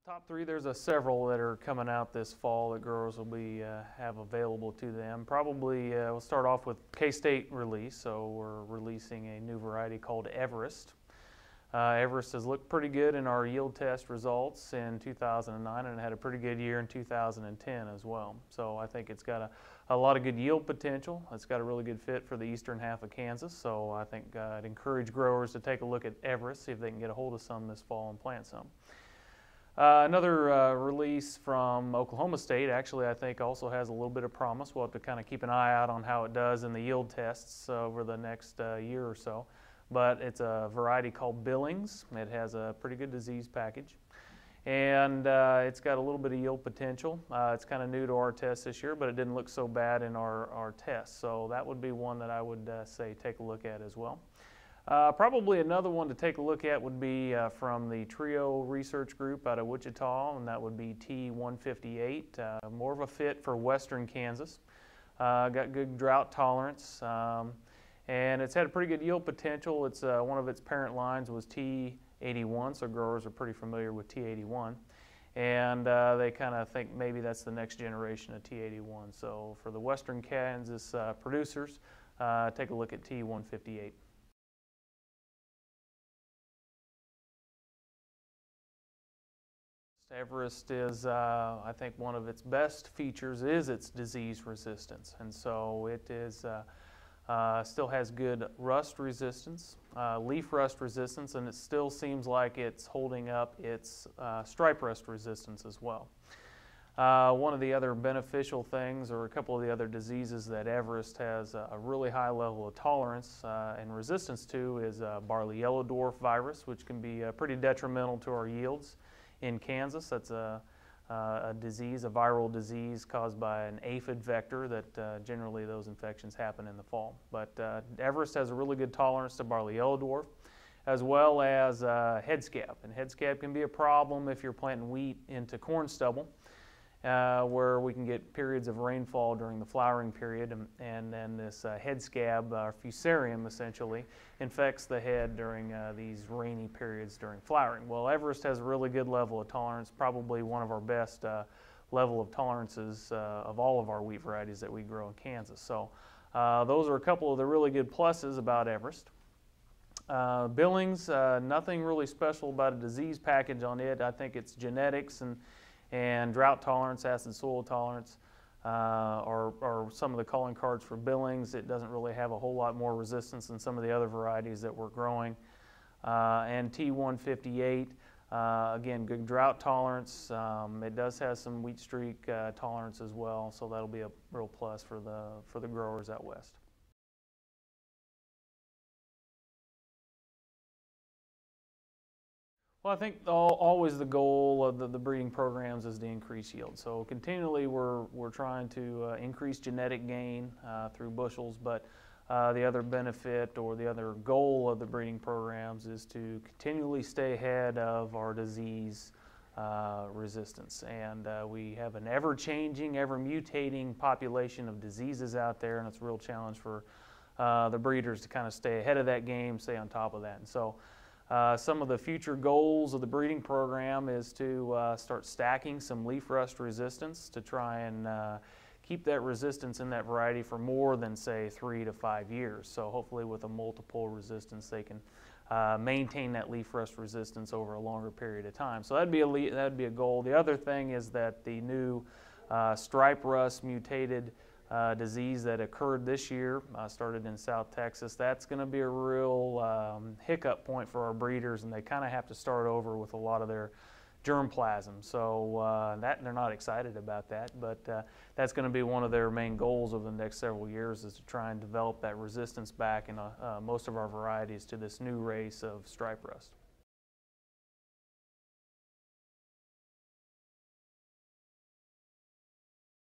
Top three, there's several that are coming out this fall that growers will be have available to them. Probably we'll start off with K-State release. So we're releasing a new variety called Everest. Everest has looked pretty good in our yield test results in 2009 and had a pretty good year in 2010 as well. So I think it's got a lot of good yield potential. It's got a really good fit for the eastern half of Kansas. So I think I'd encourage growers to take a look at Everest, see if they can get a hold of some this fall and plant some. Another release from Oklahoma State actually I think also has a little bit of promise. We'll have to kind of keep an eye out on how it does in the yield tests over the next year or so. But it's a variety called Billings. It has a pretty good disease package. And it's got a little bit of yield potential. It's kind of new to our tests this year, but it didn't look so bad in our tests. So that would be one that I would say take a look at as well. Probably another one to take a look at would be from the Trio Research Group out of Wichita, and that would be T158, more of a fit for western Kansas. Got good drought tolerance, and it's had a pretty good yield potential. It's one of its parent lines was T81, so growers are pretty familiar with T81. And they kind of think maybe that's the next generation of T81. So for the western Kansas producers, take a look at T158. Everest is, I think, one of its best features is its disease resistance, and so it is still has good rust resistance, leaf rust resistance, and it still seems like it's holding up its stripe rust resistance as well. One of the other beneficial things, or a couple of the other diseases that Everest has a really high level of tolerance and resistance to, is barley yellow dwarf virus, which can be pretty detrimental to our yields in Kansas. That's a disease, a viral disease caused by an aphid vector that generally those infections happen in the fall. But Everest has a really good tolerance to barley yellow dwarf, as well as head scab. And head scab can be a problem if you're planting wheat into corn stubble, where we can get periods of rainfall during the flowering period, and then this head scab, fusarium essentially, infects the head during these rainy periods during flowering. Well, Everest has a really good level of tolerance, probably one of our best level of tolerances of all of our wheat varieties that we grow in Kansas. So those are a couple of the really good pluses about Everest. Billings, nothing really special about a disease package on it. I think it's genetics and drought tolerance, acid soil tolerance, are some of the calling cards for Billings. It doesn't really have a whole lot more resistance than some of the other varieties that we're growing. And T158, again, good drought tolerance. It does have some wheat streak tolerance as well, so that'll be a real plus for the growers out west. Well, I think always the goal of the breeding programs is to increase yield. So continually we're trying to increase genetic gain through bushels, but the other benefit or the other goal of the breeding programs is to continually stay ahead of our disease resistance. And we have an ever-changing, ever-mutating population of diseases out there, and it's a real challenge for the breeders to kind of stay ahead of that game, stay on top of that. And so some of the future goals of the breeding program is to start stacking some leaf rust resistance to try and keep that resistance in that variety for more than, say, 3 to 5 years. So hopefully with a multiple resistance they can maintain that leaf rust resistance over a longer period of time. So that'd be a goal. The other thing is that the new stripe rust mutated disease that occurred this year, started in South Texas, that's going to be a real hiccup point for our breeders, and they kind of have to start over with a lot of their germplasm. So they're not excited about that, but that's going to be one of their main goals over the next several years, is to try and develop that resistance back in most of our varieties to this new race of stripe rust.